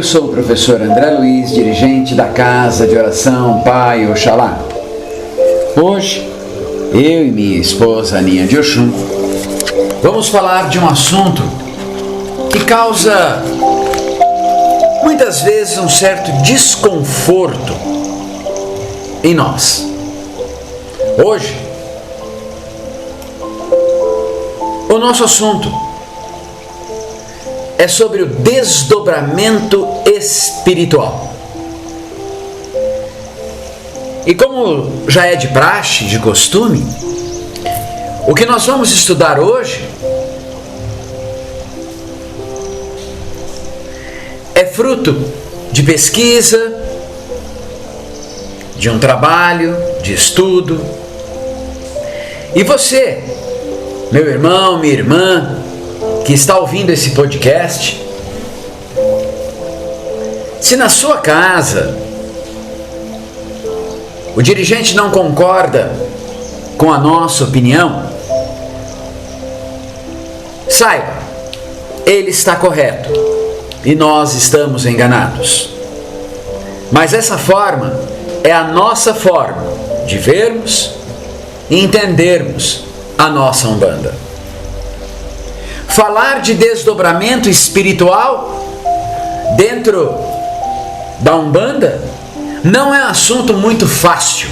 Eu sou o professor André Luiz, dirigente da Casa de Oração Pai Oxalá. Hoje, eu e minha esposa Aninha de Oxum vamos falar de um assunto que causa muitas vezes um certo desconforto em nós. Hoje, o nosso assunto é sobre o desdobramento espiritual. E como já é de praxe, de costume, o que nós vamos estudar hoje é fruto de pesquisa, de um trabalho, de estudo. E você, meu irmão, minha irmã, que está ouvindo esse podcast, se na sua casa o dirigente não concorda com a nossa opinião, saiba, ele está correto e nós estamos enganados. Mas essa forma é a nossa forma de vermos e entendermos a nossa Umbanda. Falar de desdobramento espiritual dentro da Umbanda não é um assunto muito fácil.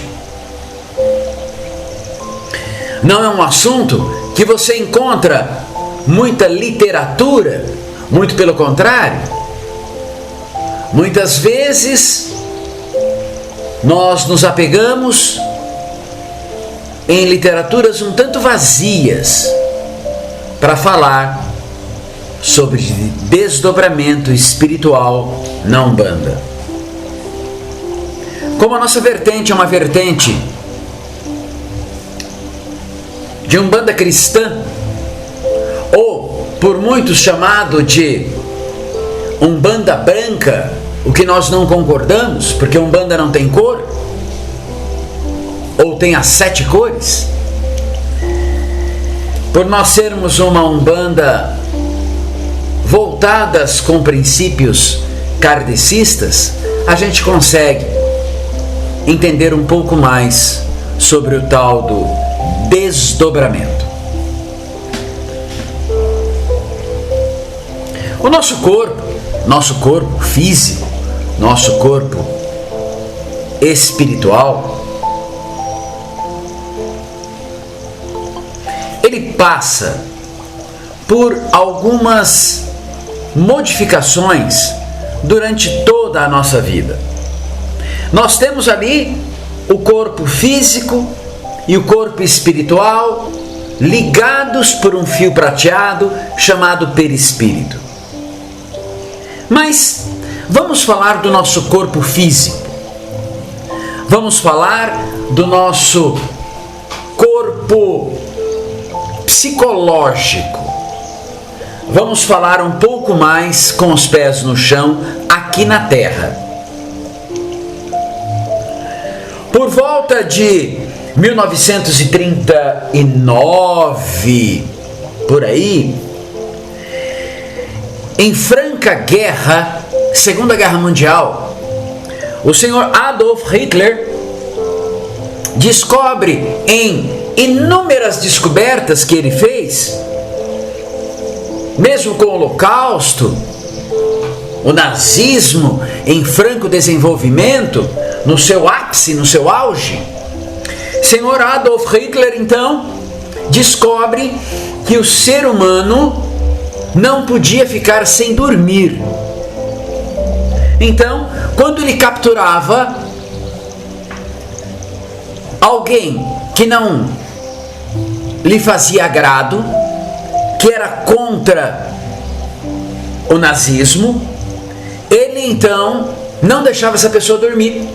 Não é um assunto que você encontra muita literatura, muito pelo contrário. Muitas vezes nós nos apegamos em literaturas um tanto vazias para falar sobre desdobramento espiritual na Umbanda. Como a nossa vertente é uma vertente de Umbanda cristã, ou por muitos chamado de Umbanda branca, o que nós não concordamos, porque Umbanda não tem cor, ou tem as 7 cores. Por nós sermos uma Umbanda voltadas com princípios kardecistas, a gente consegue entender um pouco mais sobre o tal do desdobramento. O nosso corpo físico, nosso corpo espiritual, ele passa por algumas modificações durante toda a nossa vida. Nós temos ali o corpo físico e o corpo espiritual ligados por um fio prateado chamado perispírito. Mas vamos falar do nosso corpo físico. Vamos falar do nosso corpo psicológico. Vamos falar um pouco mais com os pés no chão aqui na Terra. Por volta de 1939, por aí, em franca guerra, Segunda Guerra Mundial, o senhor Adolf Hitler descobre em inúmeras descobertas que ele fez, mesmo com o Holocausto, o nazismo em franco desenvolvimento, no seu ápice, no seu auge, senhor Adolf Hitler então descobre que o ser humano não podia ficar sem dormir. Então, quando ele capturava alguém que não lhe fazia agrado, que era contra o nazismo, ele então não deixava essa pessoa dormir.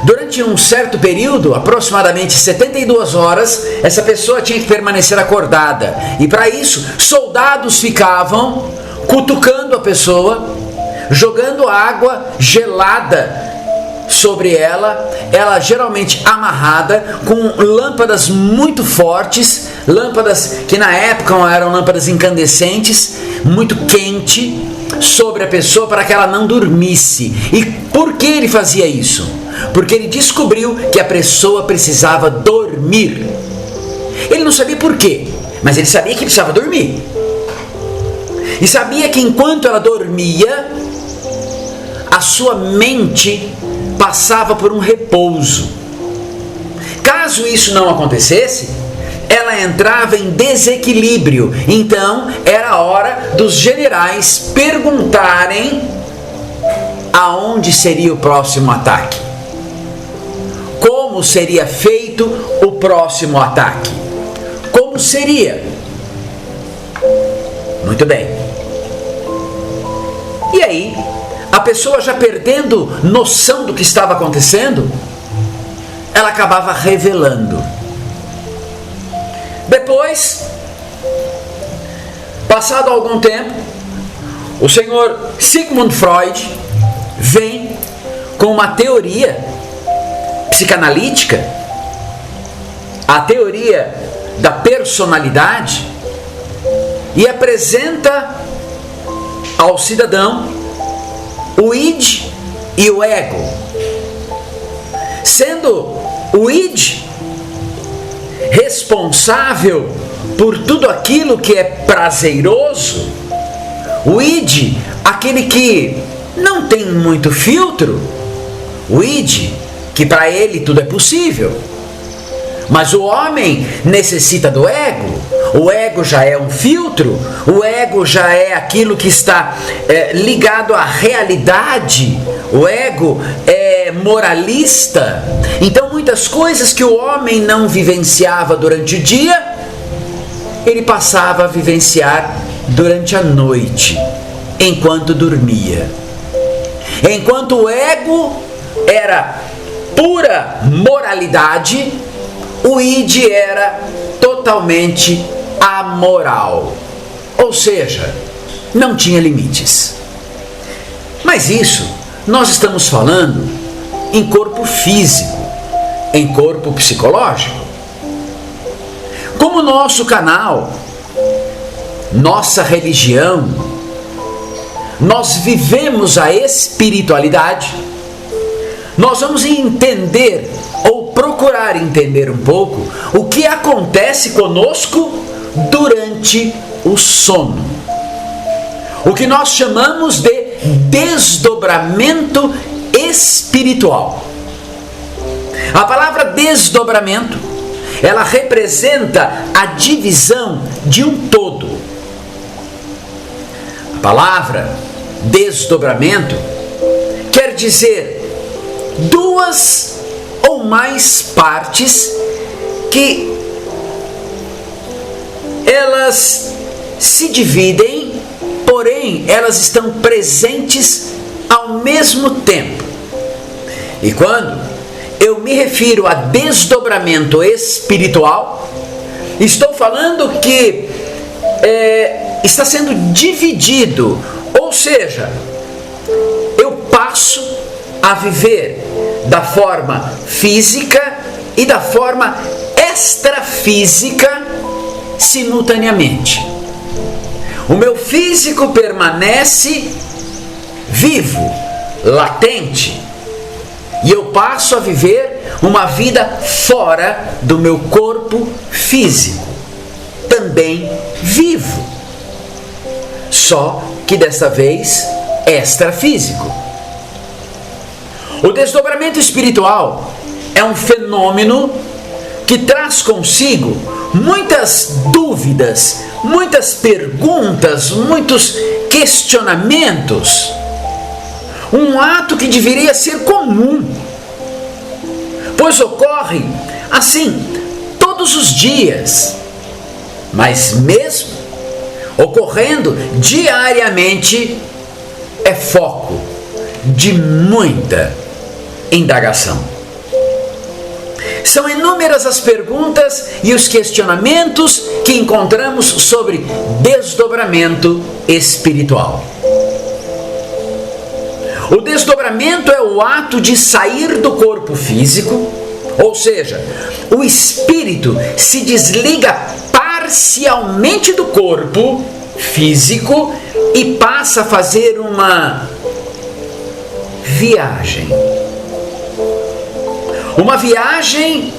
Durante um certo período, aproximadamente 72 horas, essa pessoa tinha que permanecer acordada. E para isso, soldados ficavam cutucando a pessoa, jogando água gelada sobre ela, ela geralmente amarrada com lâmpadas muito fortes, lâmpadas que na época eram lâmpadas incandescentes, muito quente, sobre a pessoa para que ela não dormisse. E por que ele fazia isso? Porque ele descobriu que a pessoa precisava dormir. Ele não sabia por quê, mas ele sabia que precisava dormir. E sabia que enquanto ela dormia, a sua mente passava por um repouso. Caso isso não acontecesse, ela entrava em desequilíbrio. Então, era a hora dos generais perguntarem aonde seria o próximo ataque. Como seria feito o próximo ataque? Como seria? Muito bem. E aí, a pessoa já perdendo noção do que estava acontecendo, ela acabava revelando. Depois, passado algum tempo, o senhor Sigmund Freud vem com uma teoria psicanalítica, a teoria da personalidade, e apresenta ao cidadão o id e o ego. Sendo o id responsável por tudo aquilo que é prazeroso, o id, aquele que não tem muito filtro, o id, que para ele tudo é possível. Mas o homem necessita do ego. O ego já é um filtro, o ego já é aquilo que está ligado à realidade, o ego é moralista. Então muitas coisas que o homem não vivenciava durante o dia, ele passava a vivenciar durante a noite, enquanto dormia. Enquanto o ego era pura moralidade, o id era totalmente amoral, ou seja, não tinha limites. Mas isso nós estamos falando em corpo físico, em corpo psicológico. Como nosso canal, nossa religião, nós vivemos a espiritualidade, nós vamos entender ou procurar entender um pouco o que acontece conosco durante o sono. O que nós chamamos de desdobramento espiritual. A palavra desdobramento, ela representa a divisão de um todo. A palavra desdobramento quer dizer duas ou mais partes que elas se dividem, porém elas estão presentes ao mesmo tempo. E quando eu me refiro a desdobramento espiritual, estou falando que está sendo dividido, ou seja, eu passo a viver da forma física e da forma extrafísica simultaneamente. O meu físico permanece vivo, latente, e eu passo a viver uma vida fora do meu corpo físico, também vivo, só que dessa vez extrafísico. O desdobramento espiritual é um fenômeno que traz consigo muitas dúvidas, muitas perguntas, muitos questionamentos. Um ato que deveria ser comum, pois ocorre assim todos os dias, mas mesmo ocorrendo diariamente, é foco de muita indagação. São inúmeras as perguntas e os questionamentos que encontramos sobre desdobramento espiritual. O desdobramento é o ato de sair do corpo físico, ou seja, o espírito se desliga parcialmente do corpo físico e passa a fazer uma viagem. Uma viagem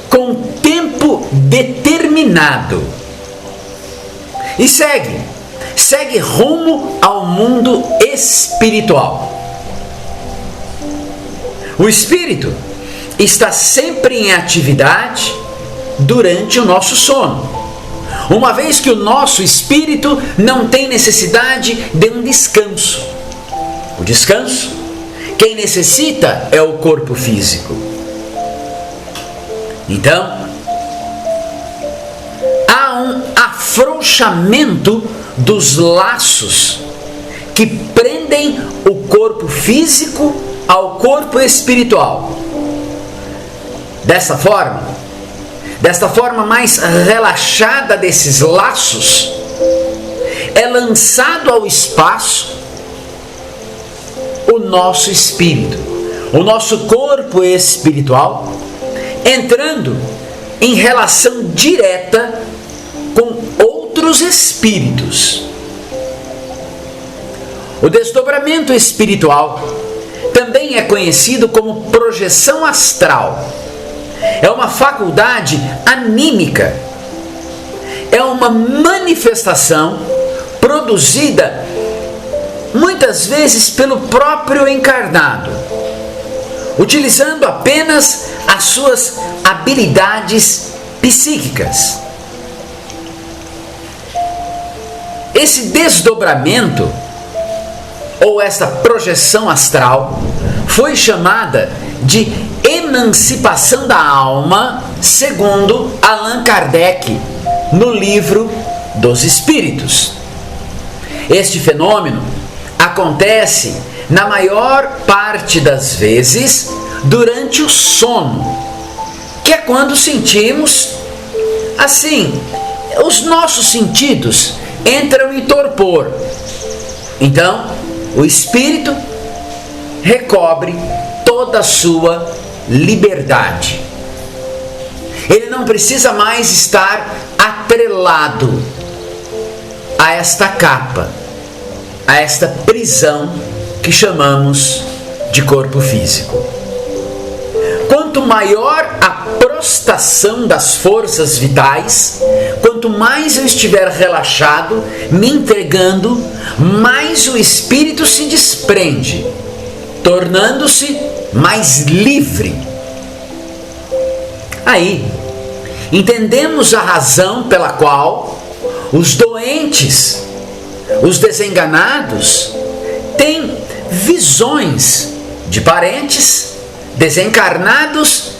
com tempo determinado. E segue rumo ao mundo espiritual. O espírito está sempre em atividade durante o nosso sono, uma vez que o nosso espírito não tem necessidade de um descanso. O descanso, quem necessita é o corpo físico. Então, há um afrouxamento dos laços que prendem o corpo físico ao corpo espiritual. Desta forma mais relaxada desses laços, é lançado ao espaço o nosso espírito, o nosso corpo espiritual, entrando em relação direta com outros espíritos. O desdobramento espiritual também é conhecido como projeção astral. É uma faculdade anímica. É uma manifestação produzida muitas vezes pelo próprio encarnado, utilizando apenas as suas habilidades psíquicas. Esse desdobramento, ou esta projeção astral, foi chamada de emancipação da alma, segundo Allan Kardec, no Livro dos Espíritos. Este fenômeno acontece, na maior parte das vezes, durante o sono, que é quando sentimos, assim, os nossos sentidos entram em torpor. Então, o espírito recobre toda a sua liberdade. Ele não precisa mais estar atrelado a esta capa, a esta prisão que chamamos de corpo físico. Quanto maior a prostração das forças vitais, quanto mais eu estiver relaxado, me entregando, mais o espírito se desprende, tornando-se mais livre. Aí, entendemos a razão pela qual os doentes, os desenganados, têm visões de parentes desencarnados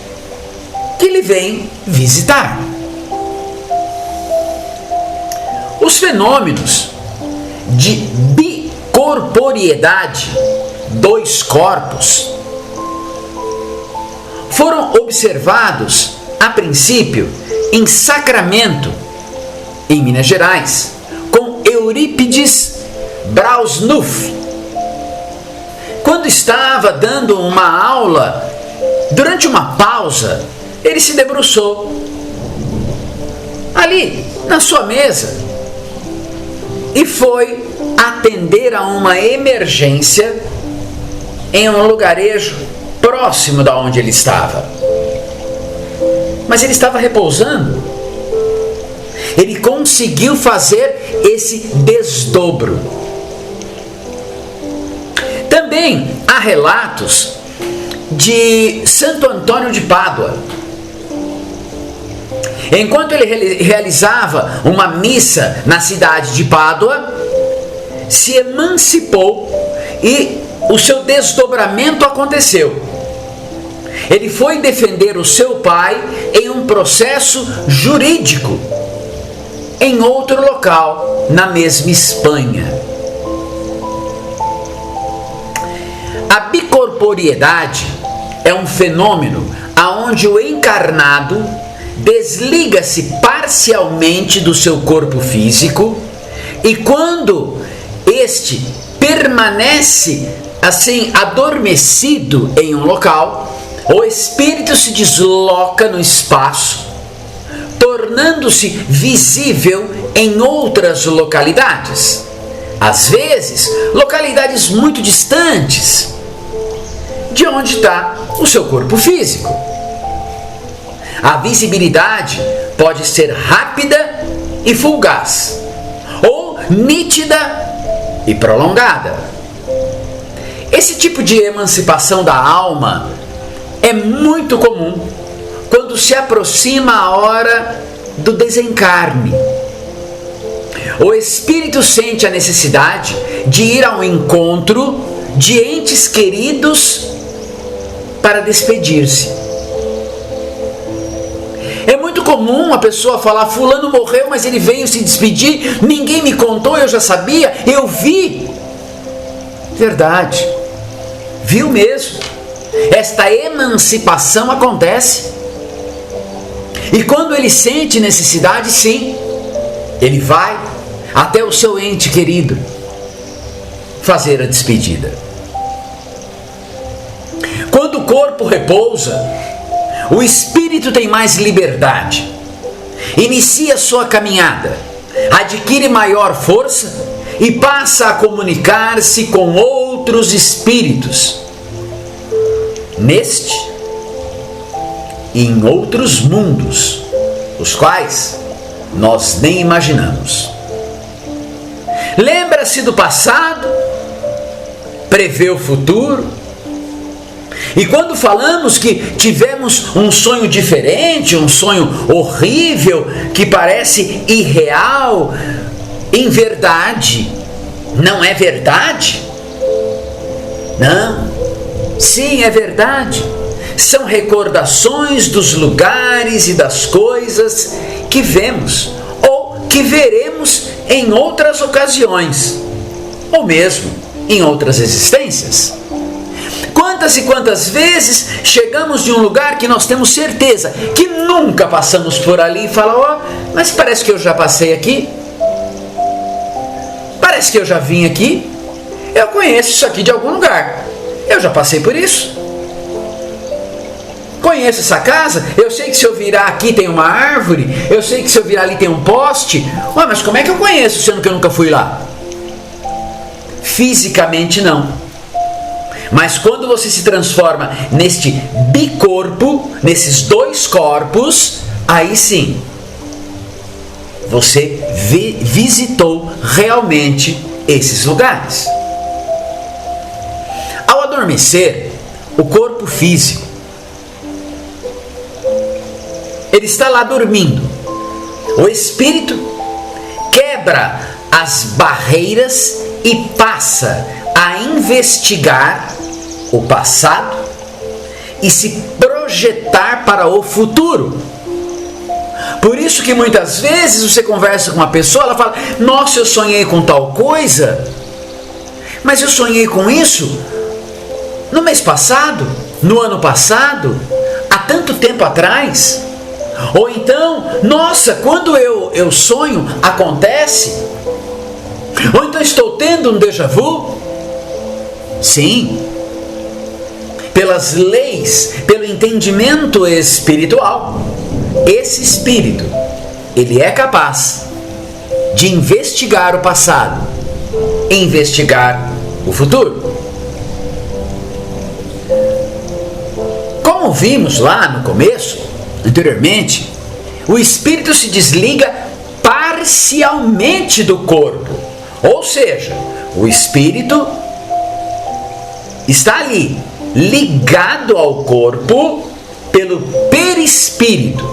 que lhe vêm visitar. Os fenômenos de bicorporiedade, dois corpos, foram observados a princípio em Sacramento, em Minas Gerais, com Eurípides Brausnuff. Quando estava dando uma aula, durante uma pausa, ele se debruçou ali na sua mesa e foi atender a uma emergência em um lugarejo próximo da onde ele estava. Mas ele estava repousando. Ele conseguiu fazer esse desdobro. Também há relatos de Santo Antônio de Pádua. Enquanto ele realizava uma missa na cidade de Pádua, se emancipou e o seu desdobramento aconteceu. Ele foi defender o seu pai em um processo jurídico em outro local, na mesma Espanha. A bicorporiedade é um fenômeno aonde o encarnado desliga-se parcialmente do seu corpo físico e quando este permanece assim adormecido em um local, o espírito se desloca no espaço, tornando-se visível em outras localidades. às vezes, localidades muito distantes de onde está o seu corpo físico. A visibilidade pode ser rápida e fugaz, ou nítida e prolongada. Esse tipo de emancipação da alma é muito comum quando se aproxima a hora do desencarne. O espírito sente a necessidade de ir ao encontro de entes queridos para despedir-se. É muito comum a pessoa falar: fulano morreu, mas ele veio se despedir, ninguém me contou, eu já sabia, eu vi. Verdade, viu mesmo. Esta emancipação acontece. E quando ele sente necessidade, sim, ele vai até o seu ente querido fazer a despedida. Quando o corpo repousa, o espírito tem mais liberdade, inicia sua caminhada, adquire maior força e passa a comunicar-se com outros espíritos, neste e em outros mundos, os quais nós nem imaginamos. Lembra-se do passado, prevê o futuro. E quando falamos que tivemos um sonho diferente, um sonho horrível, que parece irreal, em verdade, não é verdade? Não, sim, é verdade. São recordações dos lugares e das coisas que vemos ou que veremos em outras ocasiões, ou mesmo em outras existências. Quantas e quantas vezes chegamos de um lugar que nós temos certeza que nunca passamos por ali e falamos: ó, mas parece que eu já passei aqui, parece que eu já vim aqui, eu conheço isso aqui de algum lugar, eu já passei por isso, conheço essa casa, eu sei que se eu virar aqui tem uma árvore, eu sei que se eu virar ali tem um poste. Ué, mas como é que eu conheço sendo que eu nunca fui lá? Fisicamente não. Mas quando você se transforma neste bicorpo, nesses dois corpos, aí sim, você visitou realmente esses lugares. Ao adormecer, o corpo físico, ele está lá dormindo. O espírito quebra as barreiras e passa a investigar o passado e se projetar para o futuro. Por isso que muitas vezes você conversa com uma pessoa, ela fala: nossa, eu sonhei com tal coisa, mas eu sonhei com isso no mês passado, no ano passado, há tanto tempo atrás. Ou então, nossa, quando eu sonho, acontece. Ou então estou tendo um déjà vu. Sim, pelas leis, pelo entendimento espiritual, esse espírito, ele é capaz de investigar o passado, investigar o futuro. Como vimos lá no começo, anteriormente, o espírito se desliga parcialmente do corpo, ou seja, o espírito está ali, ligado ao corpo pelo perispírito,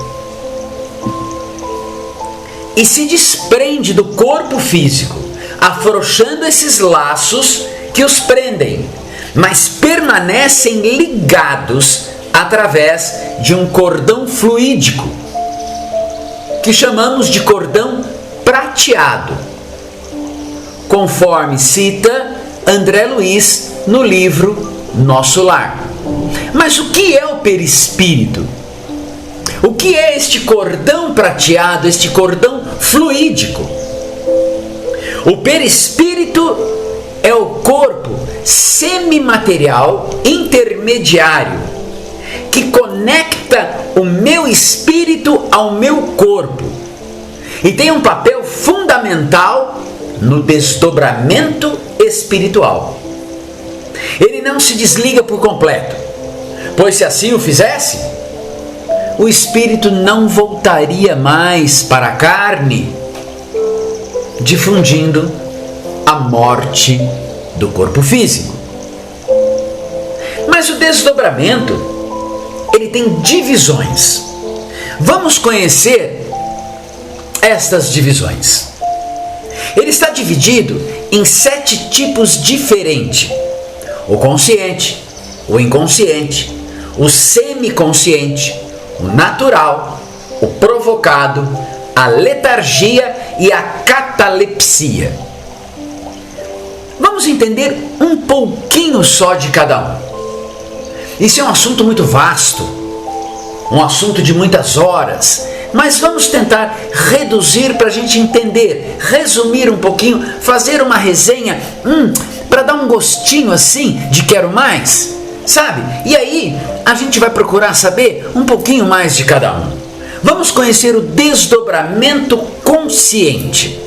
e se desprende do corpo físico, afrouxando esses laços que os prendem, mas permanecem ligados através de um cordão fluídico, que chamamos de cordão prateado, conforme cita André Luiz no livro Nosso Lar. Mas o que é o perispírito? O que é este cordão prateado, este cordão fluídico? O perispírito é o corpo semimaterial intermediário que conecta o meu espírito ao meu corpo e tem um papel fundamental no desdobramento espiritual. Ele não se desliga por completo, pois se assim o fizesse, o espírito não voltaria mais para a carne, difundindo a morte do corpo físico. Mas o desdobramento, ele tem divisões. Vamos conhecer estas divisões. Ele está dividido em 7 tipos diferentes: o consciente, o inconsciente, o semiconsciente, o natural, o provocado, a letargia e a catalepsia. Vamos entender um pouquinho só de cada um. Isso é um assunto muito vasto, um assunto de muitas horas, mas vamos tentar reduzir para a gente entender, resumir um pouquinho, fazer uma resenha, para dar um gostinho assim de quero mais, sabe? E aí a gente vai procurar saber um pouquinho mais de cada um. Vamos conhecer o desdobramento consciente.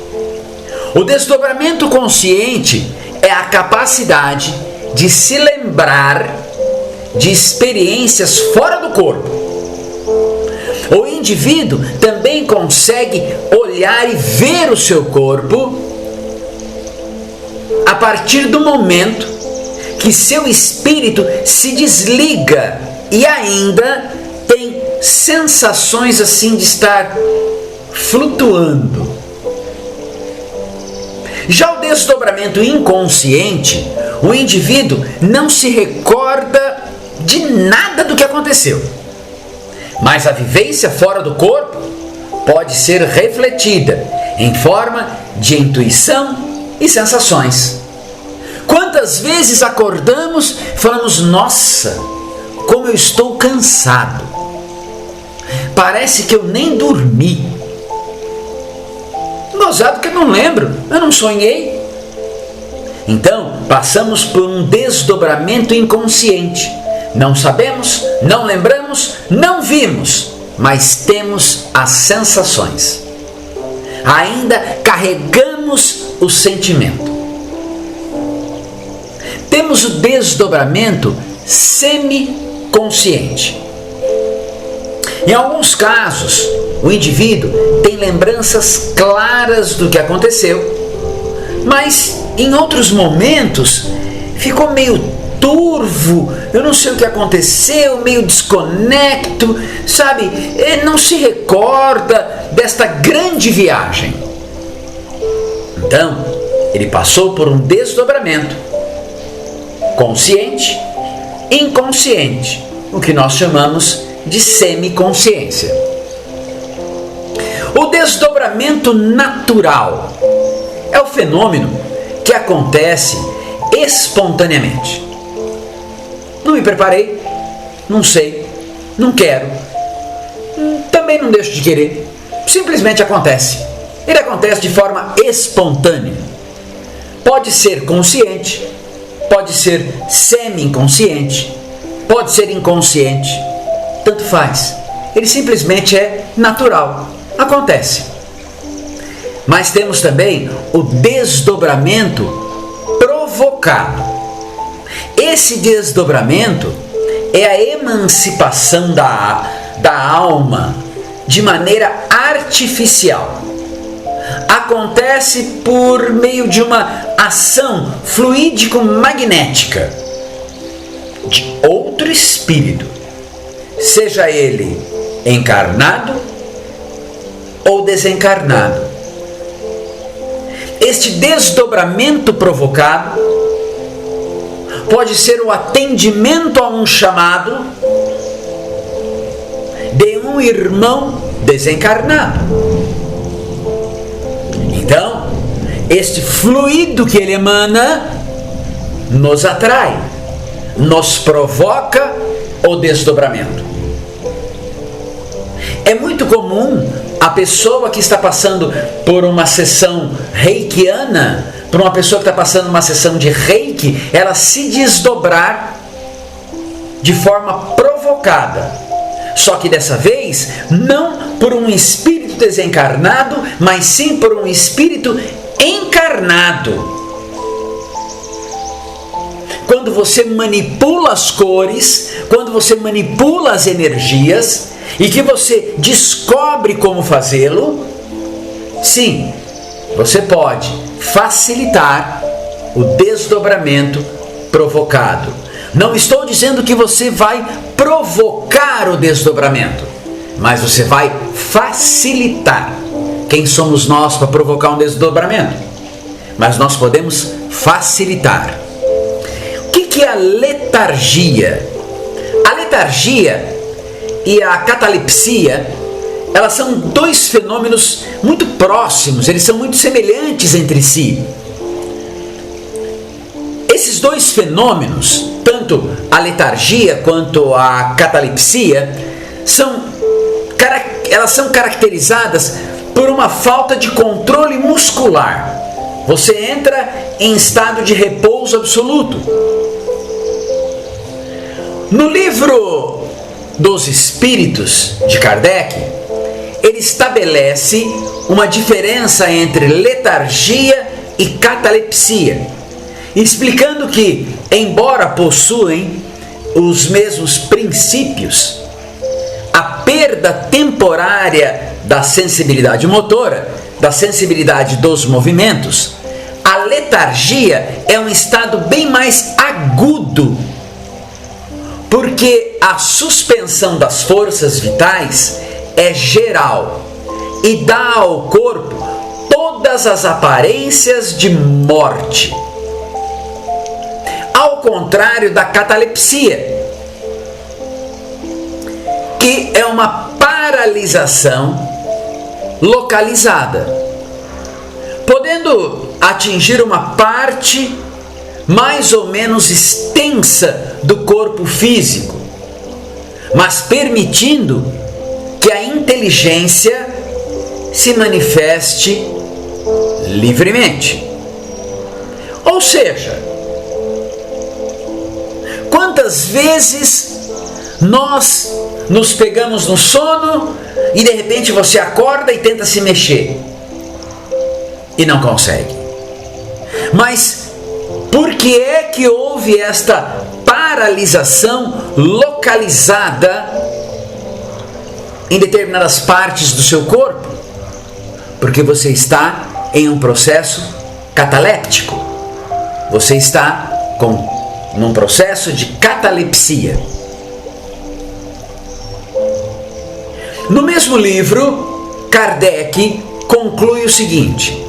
O desdobramento consciente é a capacidade de se lembrar de experiências fora do corpo. O indivíduo também consegue olhar e ver o seu corpo a partir do momento que seu espírito se desliga e ainda tem sensações assim de estar flutuando. Já o desdobramento inconsciente, o indivíduo não se recorda de nada do que aconteceu, mas a vivência fora do corpo pode ser refletida em forma de intuição e sensações. Quantas vezes acordamos e falamos: nossa, como eu estou cansado, parece que eu nem dormi. Gozado que eu não lembro, eu não sonhei. Então, passamos por um desdobramento inconsciente. Não sabemos, não lembramos, não vimos, mas temos as sensações. Ainda carregamos o sentimento. Temos o desdobramento semiconsciente. Em alguns casos, o indivíduo tem lembranças claras do que aconteceu, mas em outros momentos ficou meio turvo, eu não sei o que aconteceu, meio desconecto, sabe? Não se recorda desta grande viagem. Então, ele passou por um desdobramento consciente, inconsciente, o que nós chamamos de semiconsciência. O desdobramento natural é o fenômeno que acontece espontaneamente. Não me preparei, não sei, não quero, também não deixo de querer, simplesmente acontece. Ele acontece de forma espontânea. Pode ser consciente, pode ser semi-inconsciente, pode ser inconsciente, tanto faz. Ele simplesmente é natural, acontece. Mas temos também o desdobramento provocado. Esse desdobramento é a emancipação da alma de maneira artificial. Acontece por meio de uma ação fluídico-magnética de outro espírito, seja ele encarnado ou desencarnado. Este desdobramento provocado pode ser o atendimento a um chamado de um irmão desencarnado. Então, este fluido que ele emana nos atrai, nos provoca o desdobramento. É muito comum a pessoa que está passando por uma sessão reikiana, por uma pessoa que está passando uma sessão de reiki, ela se desdobrar de forma provocada. Só que dessa vez, não por um espírito desencarnado, mas sim por um espírito encarnado. encarnado. Quando você manipula as cores, quando você manipula as energias e que você descobre como fazê-lo, sim, você pode facilitar o desdobramento provocado. Não estou dizendo que você vai provocar o desdobramento, mas você vai facilitar. Quem somos nós para provocar um desdobramento? Mas nós podemos facilitar. O que é a letargia? A letargia e a catalepsia, elas são dois fenômenos muito próximos, eles são muito semelhantes entre si. Esses dois fenômenos, tanto a letargia quanto a catalepsia, elas são caracterizadas por uma falta de controle muscular. Você entra em estado de repouso absoluto. No livro dos Espíritos de Kardec, ele estabelece uma diferença entre letargia e catalepsia, explicando que, embora possuem os mesmos princípios, a perda temporária da sensibilidade motora, da sensibilidade dos movimentos, a letargia é um estado bem mais agudo, porque a suspensão das forças vitais é geral e dá ao corpo todas as aparências de morte. Ao contrário da catalepsia, que é uma paralisação localizada, podendo atingir uma parte mais ou menos extensa do corpo físico, mas permitindo que a inteligência se manifeste livremente. Ou seja, quantas vezes nós nos pegamos no sono e de repente você acorda e tenta se mexer e não consegue? Mas por que é que houve esta paralisação localizada em determinadas partes do seu corpo? Porque você está em um processo cataléptico. Você está num processo de catalepsia. No mesmo livro, Kardec conclui o seguinte: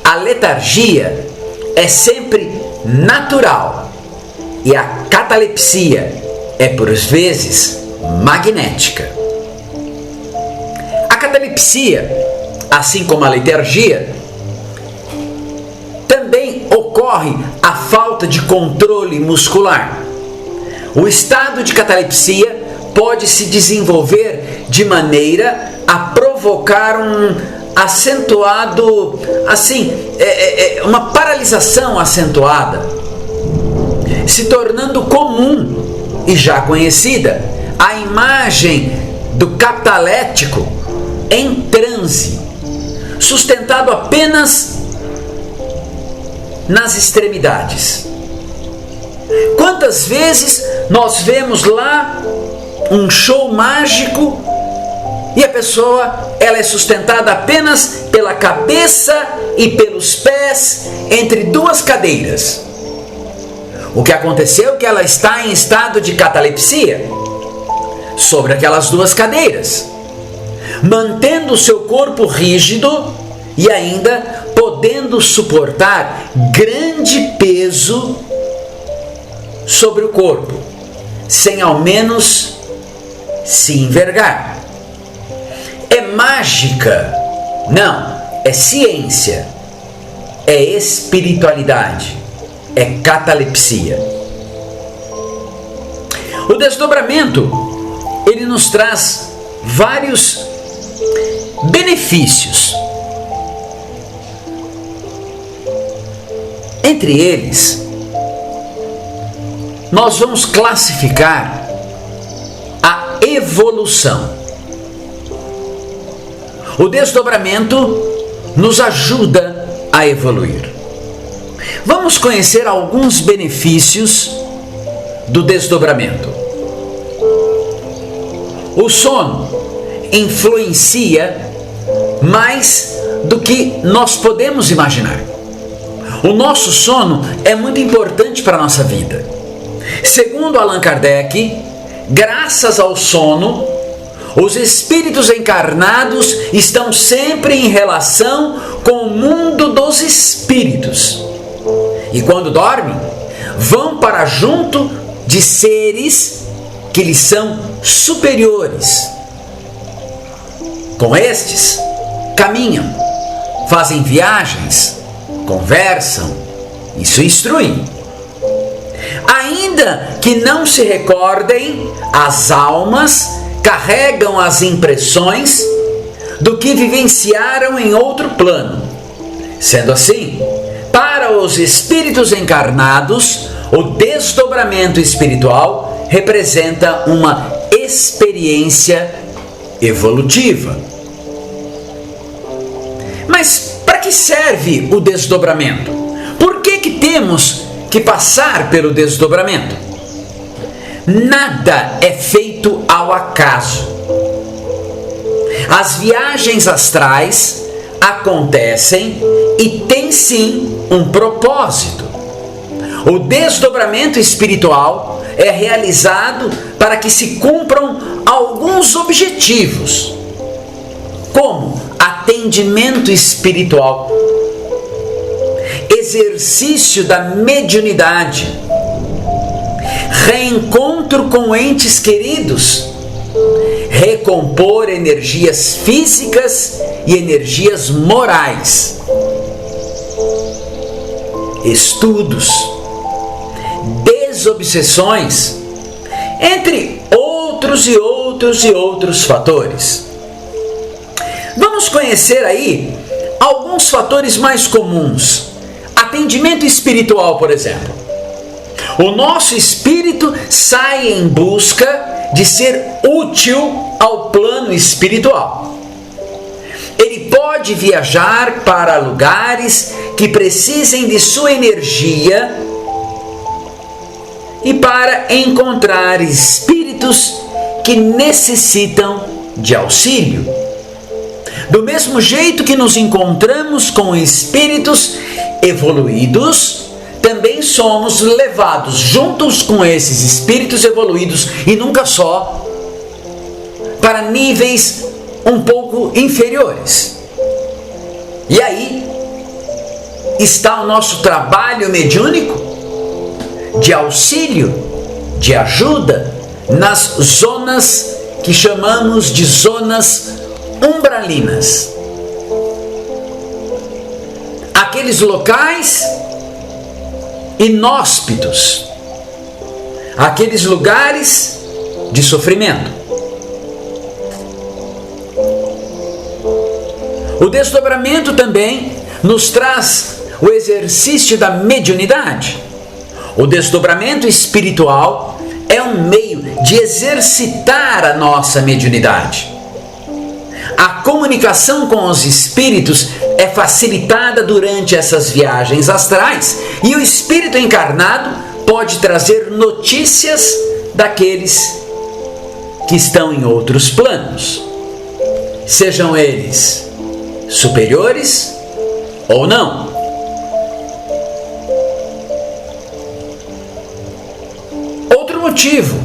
a letargia é sempre natural e a catalepsia é por vezes magnética. A catalepsia, assim como a letargia, também ocorre a falta de controle muscular. O estado de catalepsia pode se desenvolver de maneira a provocar um acentuado, uma paralisação acentuada, se tornando comum e já conhecida a imagem do catalético em transe, sustentado apenas nas extremidades. Quantas vezes nós vemos lá um show mágico e a pessoa ela é sustentada apenas pela cabeça e pelos pés entre duas cadeiras. O que aconteceu é que ela está em estado de catalepsia sobre aquelas duas cadeiras, mantendo o seu corpo rígido e ainda podendo suportar grande peso sobre o corpo, sem ao menos se envergar. É mágica? Não, é ciência, é espiritualidade, é catalepsia. O desdobramento, ele nos traz vários benefícios. Entre eles, nós vamos classificar a evolução. O desdobramento nos ajuda a evoluir. Vamos conhecer alguns benefícios do desdobramento. O sono influencia mais do que nós podemos imaginar. O nosso sono é muito importante para a nossa vida. Segundo Allan Kardec, graças ao sono, os espíritos encarnados estão sempre em relação com o mundo dos espíritos. E quando dormem, vão para junto de seres que lhes são superiores. Com estes, caminham, fazem viagens, conversam e se instruem. Ainda que não se recordem, as almas carregam as impressões do que vivenciaram em outro plano. Sendo assim, para os espíritos encarnados, o desdobramento espiritual representa uma experiência evolutiva. Mas para que serve o desdobramento? Por que temos que passar pelo desdobramento? Nada é feito ao acaso. As viagens astrais acontecem e têm sim um propósito. O desdobramento espiritual é realizado para que se cumpram alguns objetivos, como atendimento espiritual, exercício da mediunidade, reencontro com entes queridos, recompor energias físicas e energias morais, estudos, desobsessões, entre outros fatores. Vamos conhecer aí alguns fatores mais comuns. Atendimento espiritual, por exemplo. O nosso espírito sai em busca de ser útil ao plano espiritual. Ele pode viajar para lugares que precisem de sua energia e para encontrar espíritos que necessitam de auxílio. Do mesmo jeito que nos encontramos com espíritos evoluídos, também somos levados juntos com esses espíritos evoluídos, e nunca só, para níveis um pouco inferiores. E aí está o nosso trabalho mediúnico de auxílio, de ajuda nas zonas que chamamos de zonas umbralinas. Aqueles locais inóspitos, aqueles lugares de sofrimento. O desdobramento também nos traz o exercício da mediunidade. O desdobramento espiritual é um meio de exercitar a nossa mediunidade. A comunicação com os espíritos é facilitada durante essas viagens astrais, e o espírito encarnado pode trazer notícias daqueles que estão em outros planos, sejam eles superiores ou não. Outro motivo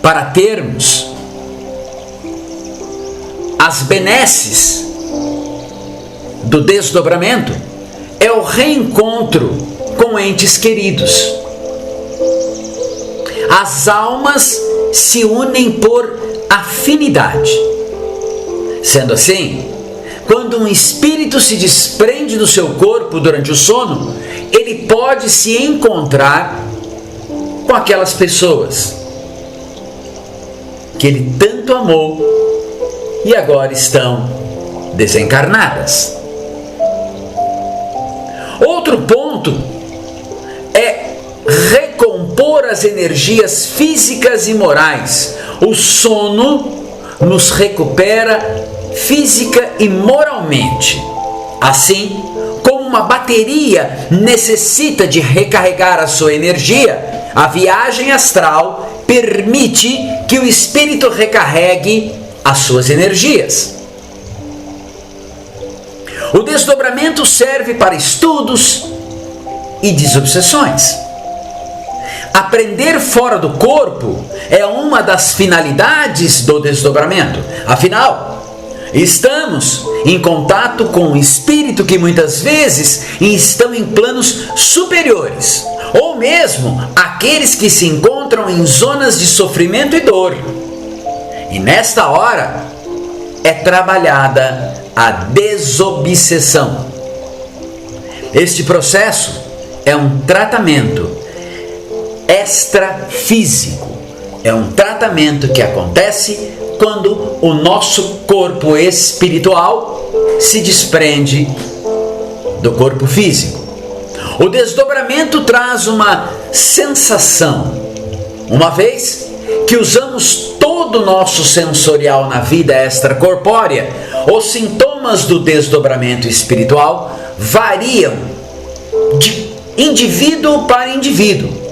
para termos as benesses do desdobramento é o reencontro com entes queridos. As almas se unem por afinidade. Sendo assim, quando um espírito se desprende do seu corpo durante o sono, ele pode se encontrar com aquelas pessoas que ele tanto amou e agora estão desencarnadas. Outro ponto é recompor as energias físicas e morais. O sono nos recupera física e moralmente, assim como uma bateria necessita de recarregar a sua energia, a viagem astral permite que o espírito recarregue as suas energias. O desdobramento serve para estudos e desobsessões. Aprender fora do corpo é uma das finalidades do desdobramento. Afinal, estamos em contato com o espírito que muitas vezes estão em planos superiores, ou mesmo aqueles que se encontram em zonas de sofrimento e dor. E nesta hora é trabalhada a desobsessão. Este processo é um tratamento extrafísico. É um tratamento que acontece quando o nosso corpo espiritual se desprende do corpo físico. O desdobramento traz uma sensação, uma vez que usamos todo o nosso sensorial na vida extracorpórea, os sintomas do desdobramento espiritual variam de indivíduo para indivíduo.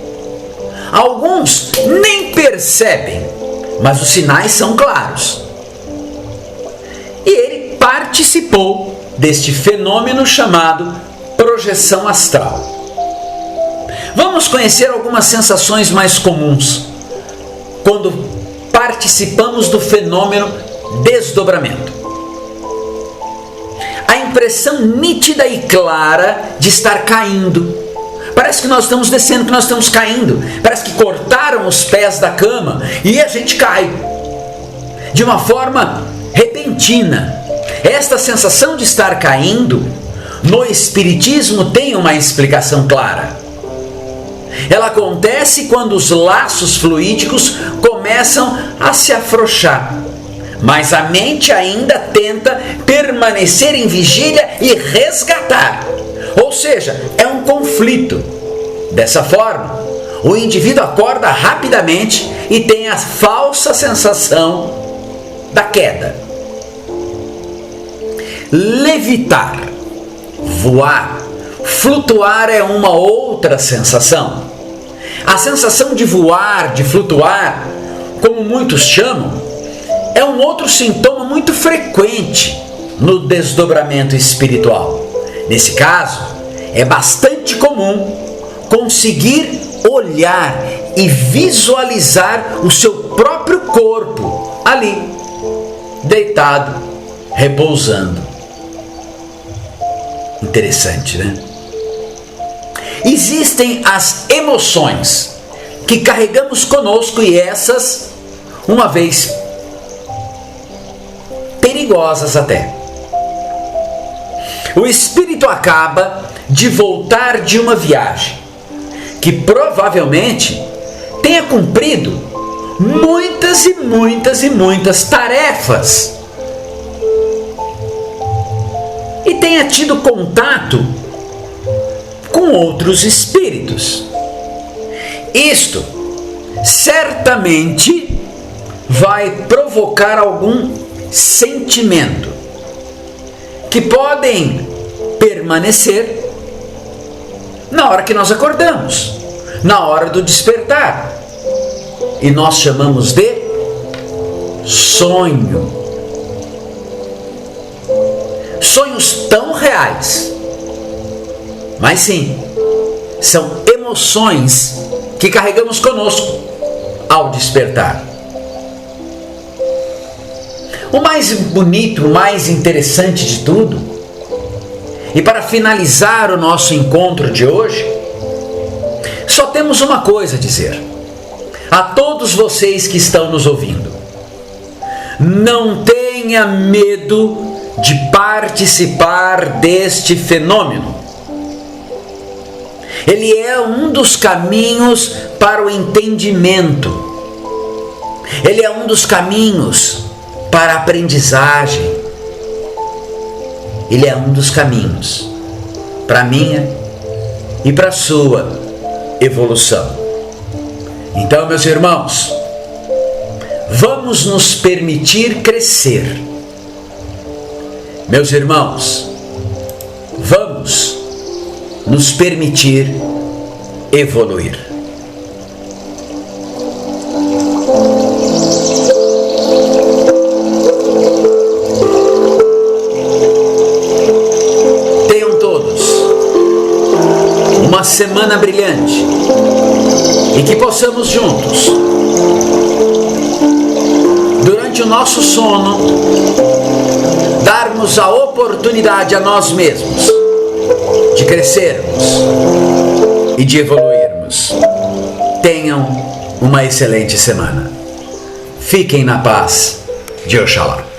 Alguns nem percebem, mas os sinais são claros. E ele participou deste fenômeno chamado projeção astral. Vamos conhecer algumas sensações mais comuns quando participamos do fenômeno desdobramento. A impressão nítida e clara de estar caindo. Parece que nós estamos descendo, que nós estamos caindo. Parece que cortaram os pés da cama e a gente cai. De uma forma repentina. Esta sensação de estar caindo, no Espiritismo tem uma explicação clara. Ela acontece quando os laços fluídicos começam a se afrouxar. Mas a mente ainda tenta permanecer em vigília e resgatar. Ou seja, é um conflito. Dessa forma, o indivíduo acorda rapidamente e tem a falsa sensação da queda. Levitar, voar, flutuar é uma outra sensação. A sensação de voar, de flutuar, como muitos chamam, é um outro sintoma muito frequente no desdobramento espiritual. Nesse caso, é bastante comum conseguir olhar e visualizar o seu próprio corpo ali, deitado, repousando. Interessante, né? Existem as emoções que carregamos conosco e essas, uma vez perigosas até. O espírito acaba de voltar de uma viagem que provavelmente tenha cumprido muitas e muitas e muitas tarefas e tenha tido contato com outros espíritos. Isto certamente vai provocar algum sentimento que podem permanecer na hora que nós acordamos, na hora do despertar. E nós chamamos de sonho. Sonhos tão reais, mas sim, são emoções que carregamos conosco ao despertar. O mais bonito, o mais interessante de tudo, e para finalizar o nosso encontro de hoje, só temos uma coisa a dizer a todos vocês que estão nos ouvindo: não tenha medo de participar deste fenômeno. Ele é um dos caminhos para o entendimento. Ele é um dos caminhos para a aprendizagem. Ele é um dos caminhos para a minha e para a sua evolução. Então, meus irmãos, vamos nos permitir crescer. Meus irmãos, vamos nos permitir evoluir. Tenham todos uma semana brilhante e que possamos juntos, durante o nosso sono, darmos a oportunidade a nós mesmos de crescermos e de evoluirmos. Tenham uma excelente semana. Fiquem na paz de Oxalá.